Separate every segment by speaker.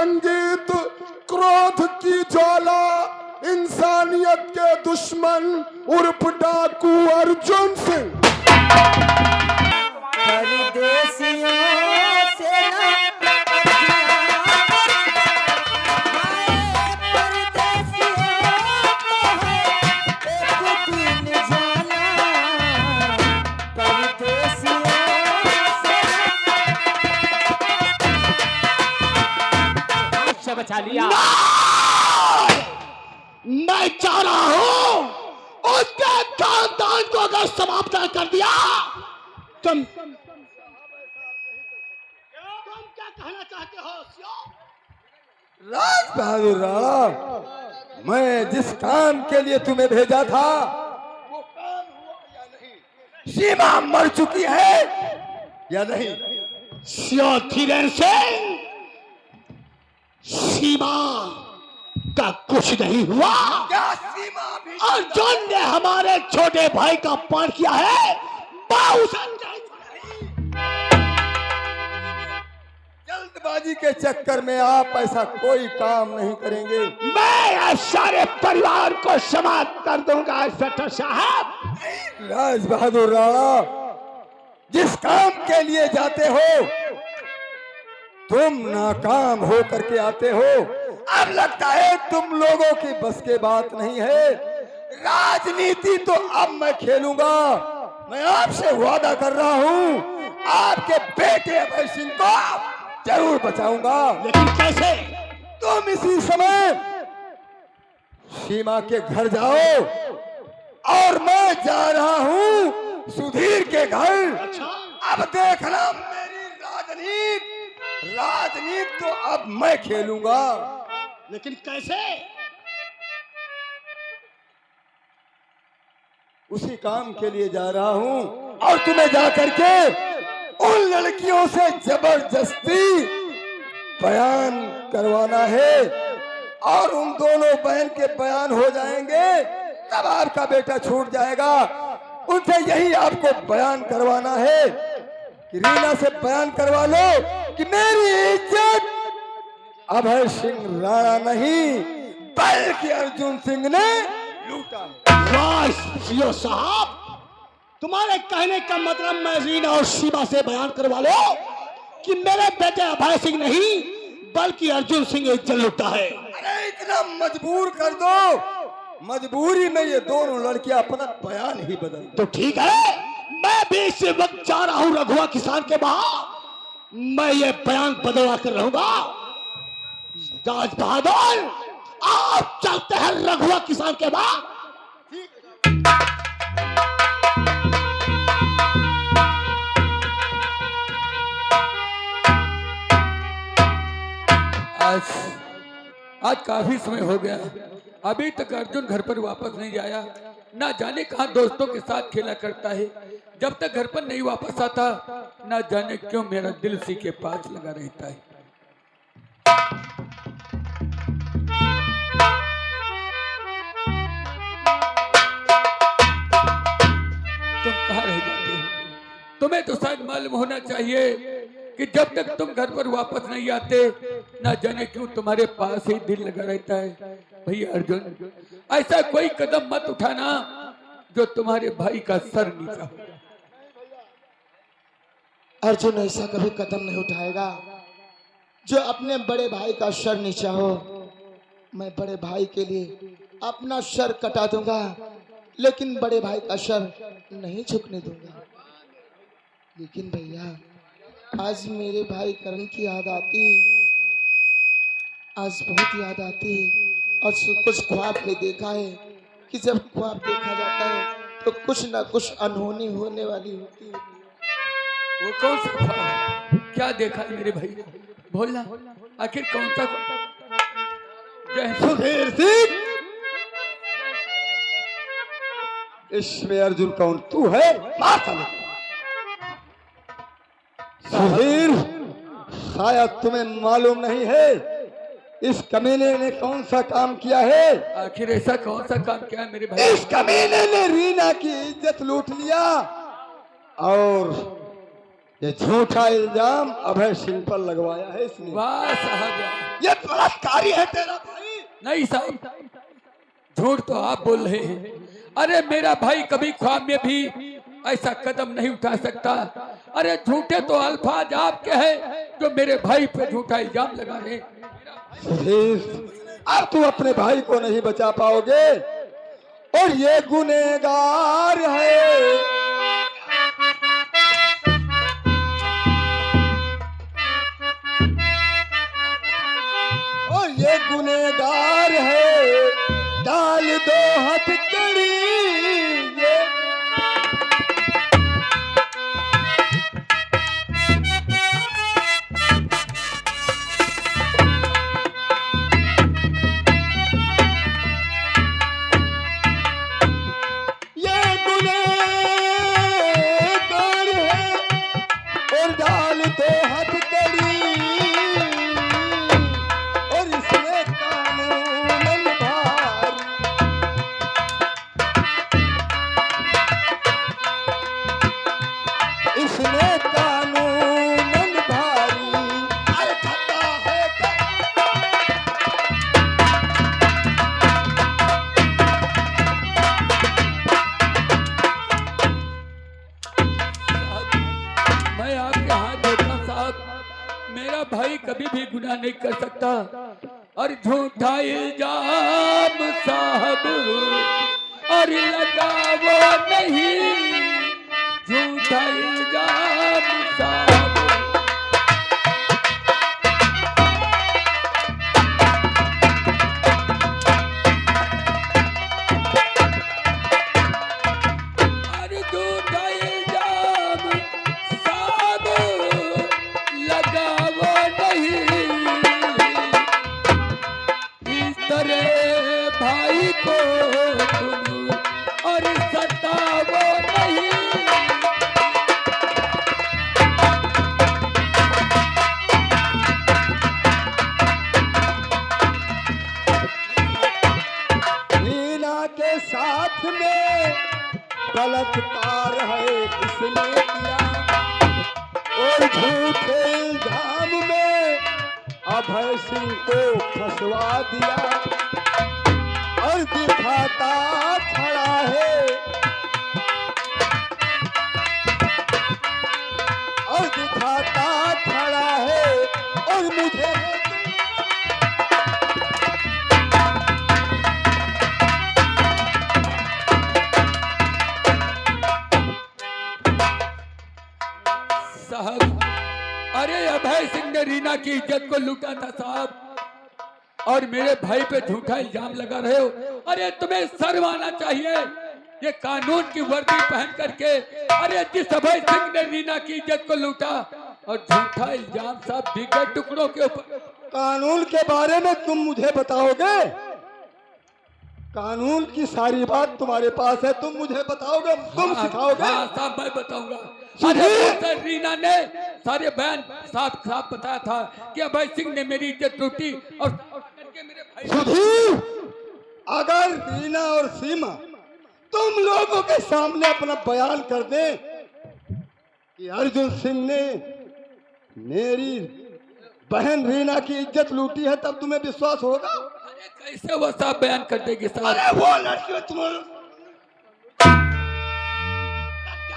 Speaker 1: संगीत, क्रोध की ज्वाला, इंसानियत के दुश्मन उर्फ डाकू अर्जुन सिंह।
Speaker 2: परदेसियों से ना
Speaker 3: बचा लिया।
Speaker 4: मैं चाह रहा हूं उसके खानदान को अगर समाप्त कर दिया, तुम क्या कहना चाहते हो?
Speaker 1: राज बहादुर राणा, मैं जिस काम के लिए तुम्हें भेजा था वो काम हुआ या नहीं? सीमा मर चुकी है या नहीं?
Speaker 4: धीरेन्द्र सिंह, सीमा का कुछ नहीं हुआ।
Speaker 1: क्या सीमा भी
Speaker 4: अर्जुन ने हमारे छोटे भाई का अपमान किया है।
Speaker 1: जल्दबाजी के चक्कर में आप ऐसा कोई काम नहीं करेंगे।
Speaker 4: मैं सारे परिवार को समाप्त कर दूंगा इंस्पेक्टर साहब।
Speaker 1: राज बहादुर राणा, जिस काम के लिए जाते हो तुम नाकाम हो करके आते हो। अब लगता है तुम लोगों की बस के बात नहीं है। राजनीति तो अब मैं खेलूंगा। मैं आपसे वादा कर रहा हूं, आपके बेटे अभय सिंह को जरूर बचाऊंगा।
Speaker 4: लेकिन कैसे?
Speaker 1: तुम इसी समय सीमा के घर जाओ और मैं जा रहा हूं सुधीर के घर।
Speaker 4: अच्छा?
Speaker 1: अब देखना मेरी राजनीति तो अब मैं खेलूंगा।
Speaker 4: लेकिन कैसे?
Speaker 1: उसी काम के लिए जा रहा हूं और तुम्हें जा करके उन लड़कियों से जबरदस्ती बयान करवाना है और उन दोनों बहन के बयान हो जाएंगे तब आपका बेटा छूट जाएगा। उनसे यही आपको बयान करवाना है कि रीना से बयान करवा लो कि मेरी इज्जत अभय सिंह राणा नहीं बल्कि अर्जुन सिंह ने लूटा है।
Speaker 4: साहब, तुम्हारे कहने का मतलब मैं रीना और सीमा से बयान करवा लो कि मेरे बेटे अभय सिंह नहीं बल्कि अर्जुन सिंह इज्जत लूटा है।
Speaker 1: अरे इतना मजबूर कर दो। मजबूरी में ये दोनों लड़कियां अपना बयान ही बदल।
Speaker 4: तो ठीक है, मैं भी इस वक्त जा रहा हूं रघुआ किसान के वहां। मैं ये बयान बदलवा कर रहूंगा। राज बहादुर, आप चलते हैं रघुआ किसान के वहां।
Speaker 5: आज काफी समय हो गया, अभी तक अर्जुन घर पर वापस नहीं आया। ना जाने कहां दोस्तों के साथ खेला करता है। जब तक घर पर नहीं वापस आता, ना जाने क्यों मेरा दिल उसी के पास लगा रहता है। तुम कहाँ रह जाते हो? तुम्हें तो शायद मालूम होना चाहिए कि जब तक तुम घर पर वापस नहीं आते, ना जाने क्यों तुम्हारे पास ही दिल लगा रहता है। भैया अर्जुन, ऐसा कोई कदम मत उठाना जो तुम्हारे भाई का सर नीचा हो।
Speaker 6: अर्जुन ऐसा कभी कदम नहीं उठाएगा जो अपने बड़े भाई का सर नीचा हो। मैं बड़े भाई के लिए अपना सर कटा दूंगा, लेकिन बड़े भाई का सर नहीं झुकने दूंगा। लेकिन भैया, आज मेरे भाई करण की याद आती, आज बहुत याद आती। और कुछ ख्वाब में देखा है कि जब ख्वाब देखा जाता है तो कुछ ना कुछ अनहोनी होने वाली होती है।
Speaker 5: वो कौन सा ख्वाब? क्या देखा है मेरे भाई? बोलना, आखिर कौन सा?
Speaker 1: सुधीर सिंह, इसमें अर्जुन कौन? तू है? सुधीर, शायद तुम्हें मालूम नहीं है इस कमीने ने कौन सा काम किया है।
Speaker 5: आखिर ऐसा कौन सा काम किया है मेरे भाई?
Speaker 1: इस कमीने ने रीना की इज्जत लूट लिया और ये झूठा इल्जाम अभय सिंह पर लगवाया है इसने।
Speaker 5: वाह साहब,
Speaker 4: ये बलात्कारी है तेरा भाई।
Speaker 5: नहीं साहब, झूठ तो आप बोल रहे हैं। अरे मेरा भाई कभी ख्वाब में भी ऐसा कदम नहीं उठा सकता। अरे झूठे तो अल्फाज आपके हैं जो मेरे भाई पे झूठा इल्जाम लगा रहे हैं।
Speaker 1: सुधीर, अब तू अपने भाई को नहीं बचा पाओगे और ये गुनहगार है। और ये गुनहगार है, डाल दो हथकड़ी ये। ये गुनहगार है और डाल दो हथकड़ी और इसने कानून भारी। इसने कानून भारी। अरे खता है
Speaker 5: मैं आपके हाथ जोड़ता हूं साहब, मेरा भाई कभी भी गुनाह नहीं कर सकता। और झूठा इल्जाम साहब और लगावो नहीं, झूठा इल्जाम साहब। अरे झूठा इल्जाम साहब लगावो नहीं, इस तरह भाई को तुम और सतावो नहीं।
Speaker 1: रीना के साथ में बलात्कार है इसने किया और झूठे इल्जाम में अभय सिंह को फंसवा दिया और दिखाता खड़ा है और दिखाता खड़ा है और मुझे
Speaker 5: साहब, अरे अभय सिंह ने रीना की इज्जत को लूटा था साहब, और मेरे भाई पे झूठा इल्जाम लगा रहे हो। अरे तुम्हें शर्म आना चाहिए। ये कानून की वर्दी पहन करके, अरे जिस अभय सिंह ने रीना की इज्जत को लूटा और झूठा इल्जाम साहब बिगड़े टुकड़ों के ऊपर।
Speaker 1: कानून के बारे में तुम मुझे बताओगे? कानून की सारी बात तुम्हारे पास है, तुम मुझे बताओगे, तुम सिखाओगे?
Speaker 5: हाँ साहब, मैं बताऊंगा।
Speaker 1: सुधीर!
Speaker 5: अरे रीना ने सारे बयान साफ साफ बताया था कि अभय सिंह ने मेरी इज्जत लूटी और करके मेरे भाई।
Speaker 1: सुधीर, अगर रीना और सीमा तुम लोगों के सामने अपना बयान कर दें कि अर्जुन सिंह ने मेरी बहन रीना की इज्जत लूटी है, तब तुम्हें विश्वास होगा?
Speaker 5: अरे कैसे वो साहब बयान कर देगी साहब?
Speaker 1: अरे वो लड़की तुम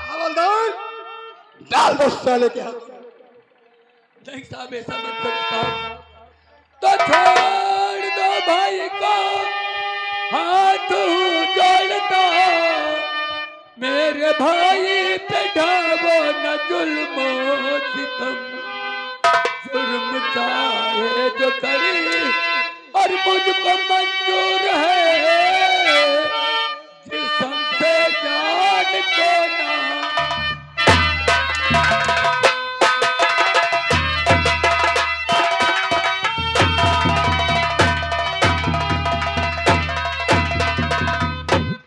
Speaker 1: हवलदार डाल दो साले के हाथ।
Speaker 5: नहीं साहब, ऐसा मत करो साहब। तो छोड़ दो भाई को, हाथ जोड़ता मेरे भाई पे ढावो न जुल्म सितम। जुर्म चाहे जो करे और मुझको मंजूर है, जिस्म से जान को ना।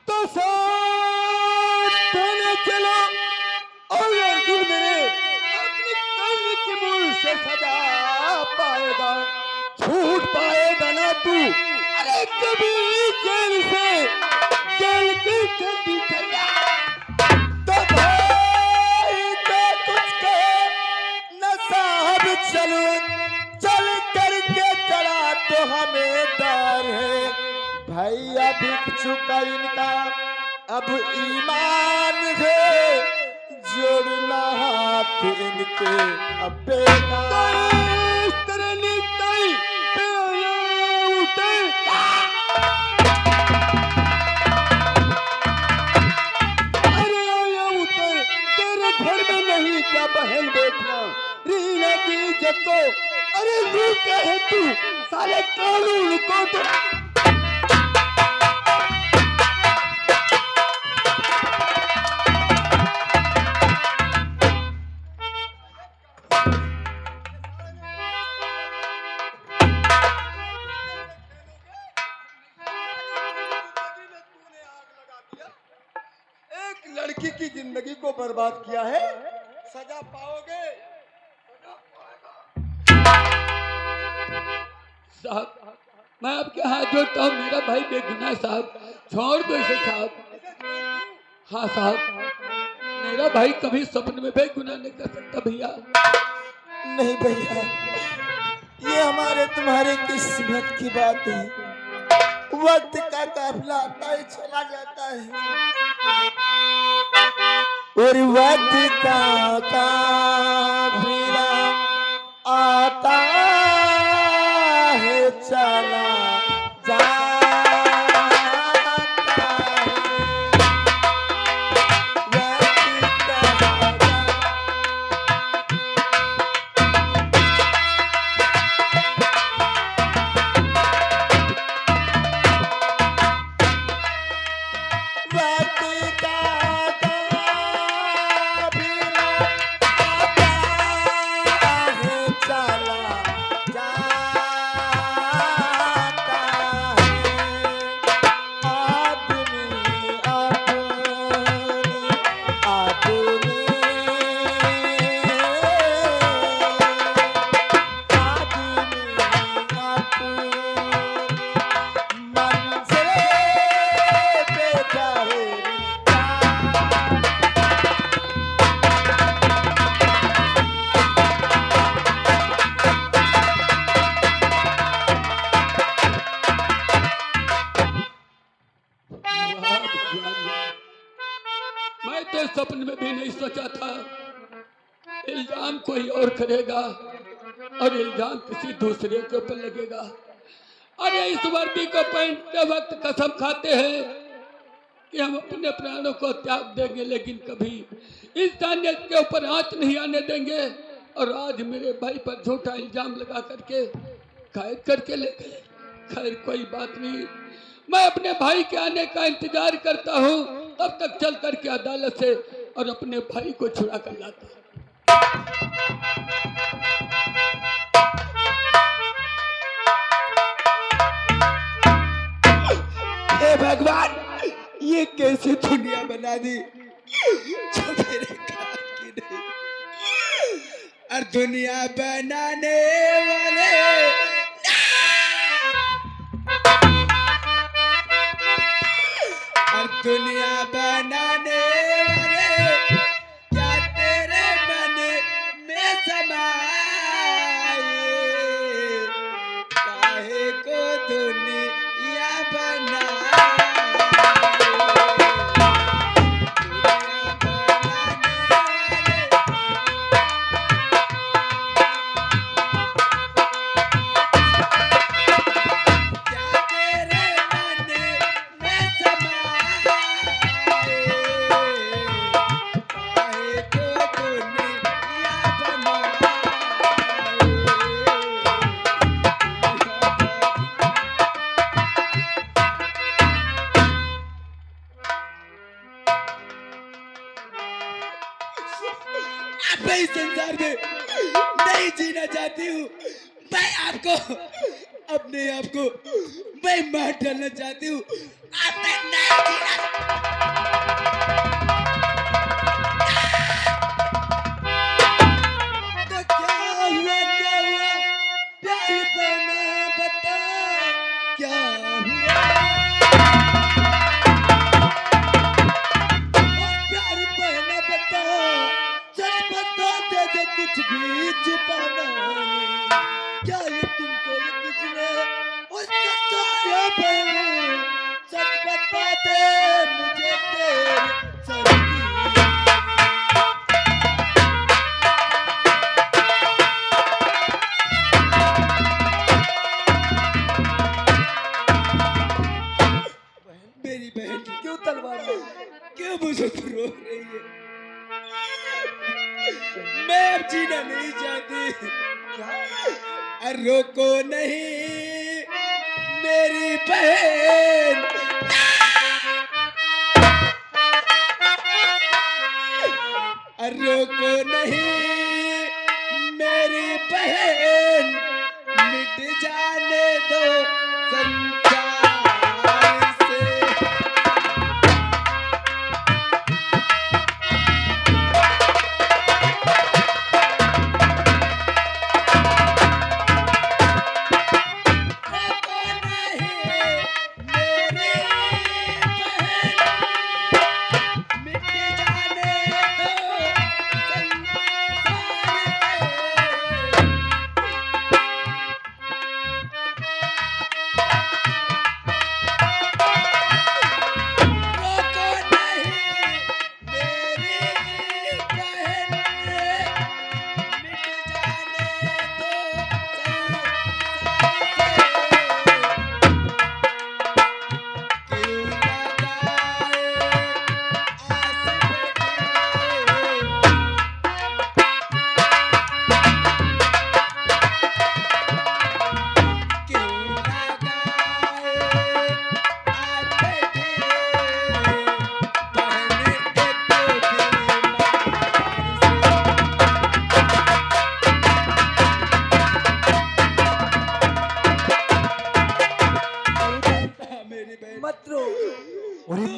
Speaker 1: तो साथ थाने चलो और अर्जुन मेरे अपनी कर्म की मूल से सजा पाएगा, छूट पाएगा ना तू। अरे कभी जेल से जेल की ठंडी ठंडा तो भाई तो कुछ कह
Speaker 6: हमें डर है भैया भिक्षुक इनका अब ईमान है जोड़ना हाथ इनके अब क्या बहन बेटियां रीना की इज्जत को अरे लूटा है तू साले कानून को तो
Speaker 1: एक लड़की की जिंदगी को बर्बाद किया है, सजा पाओगे।
Speaker 5: साहब मैं आपके हाथ जोड़ता हूँ, मेरा भाई बेगुनाह साहब, छोड़ दो इसे साहब। हाँ साहब, मेरा भाई कभी सपने में बेगुनाह नहीं कर सकता भैया।
Speaker 6: नहीं भैया, ये हमारे तुम्हारे किस्मत की बात है। वक्त का काफिला आता है चला जाता है और वक्त का काफिला आता है चला जाता है। वक्त का
Speaker 5: मैं तो सपने में भी नहीं सोचा था इल्जाम कोई और करेगा और इल्जाम किसी दूसरे के ऊपर लगेगा। अरे इस वर्दी को पहनते वक्त कसम खाते हैं कि हम अपने प्राणों को त्याग देंगे, लेकिन कभी इंसानियत के ऊपर आंच नहीं आने देंगे। और आज मेरे भाई पर झूठा इल्जाम लगा करके कैद करके ले गए। खैर कोई बात नहीं, मैं अपने भाई के आने का इंतजार करता हूँ, तब तक चल करके अदालत से और अपने भाई को छुड़ा कर लाता हूँ।
Speaker 6: हे भगवान, ये कैसे दुनिया बना दी जो मेरे काम की नहीं। और दुनिया बनाने वाले और दुनिया बनाने वाले क्या तेरे मन में समाए, काहे को दुनिया बनाए। मैं इस संसार में नहीं जीना चाहती हूँ। मैं आपको अपने आप को मैं मार डालना चाहती हूँ। अब मैं नहीं जीना। तो क्या हुआ प्यारी बहना बता क्या हुआ। प्यारी बहना बता, सच बता कुछ भी छिपाना है क्या? ये तुमको किसने बहन सच बता दे मुझे तेरे सर की मेरी बहन क्यों तलवार क्यों मुझे रो रही है? मैं अब जीना नहीं चाहती। रोको नहीं मेरी बहन, रोको नहीं मेरी बहन, मिट जाने दो संसार से।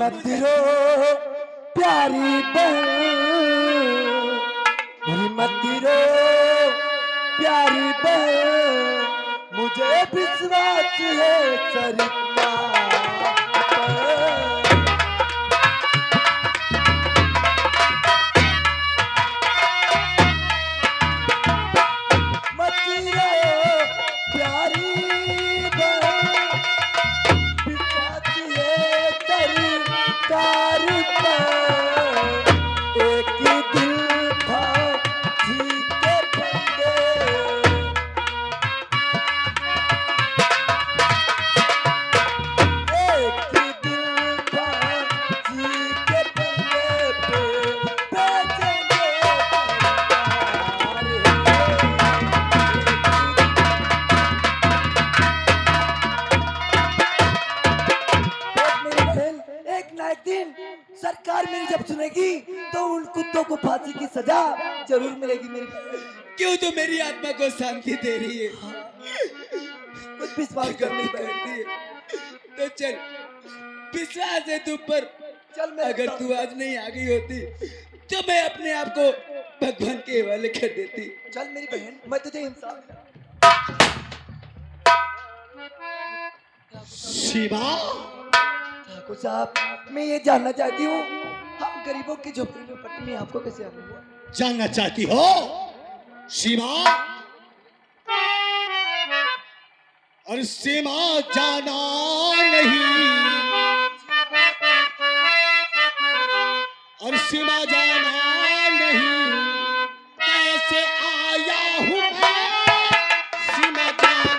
Speaker 6: मत रो प्यारी बहन, मत रो प्यारी बहन, मुझे विश्वास है सरिता पर। मत रो प्यारी तार पर, एक ही दिल था जी के बंदे, एक ही दिल था जी के बंदे पे बेचेंगे एक ना एक दिन सरकार मेरी जब सुनेगी तो उन कुत्तों को फांसी की सजा जरूर मिलेगी। मेरी क्यों तो मेरी आत्मा को शांति दे रही है, कुछ विश्वास करनी पड़ती है। तो चल विश्वास है तू पर, चल मैं अगर तू आज नहीं आ गई होती तो मैं अपने आप को भगवान के हवाले कर देती। चल मेरी बहन, मैं तुझे इंसाफ
Speaker 4: शिवा।
Speaker 6: ठाकुर साहब, मैं ये जानना चाहती हूँ हम गरीबों की झोपड़ी में पट्टी आपको कैसे आना हुआ?
Speaker 4: जानना चाहती हो शिवा? और सीमा जाना नहीं, और सीमा जाना नहीं, कैसे आया हूँ मैं सीमा जाना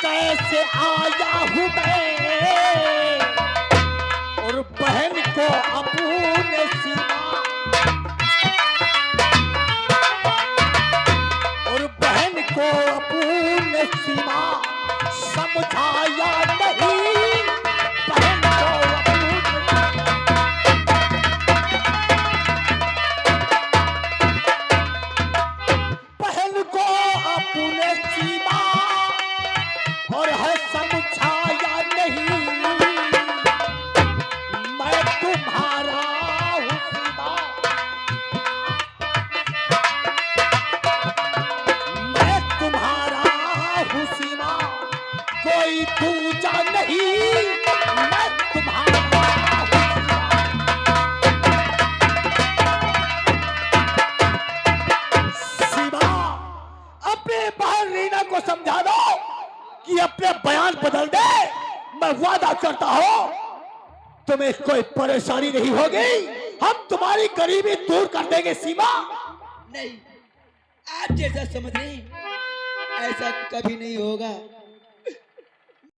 Speaker 6: कैसे आया हूँ मैं, और बहन को अपने सीमा, और बहन को अपने सीमा समझाया नहीं, बहन को अपने सीमा और है समझाया नहीं, मैं तुम्हारा हूँ सीमा, मैं तुम्हारा हूँ सीमा,
Speaker 4: कोई दूजा नहीं, मैं तुम्हारा सीमा। अपने बहन रीना को समझा दो कि अपने बयान बदल दे। मैं वादा करता हूं तुम्हें कोई परेशानी नहीं होगी, हम तुम्हारी गरीबी दूर कर देंगे सीमा।
Speaker 6: नहीं, आप जैसा समझ रहे हैं, ऐसा कभी नहीं होगा।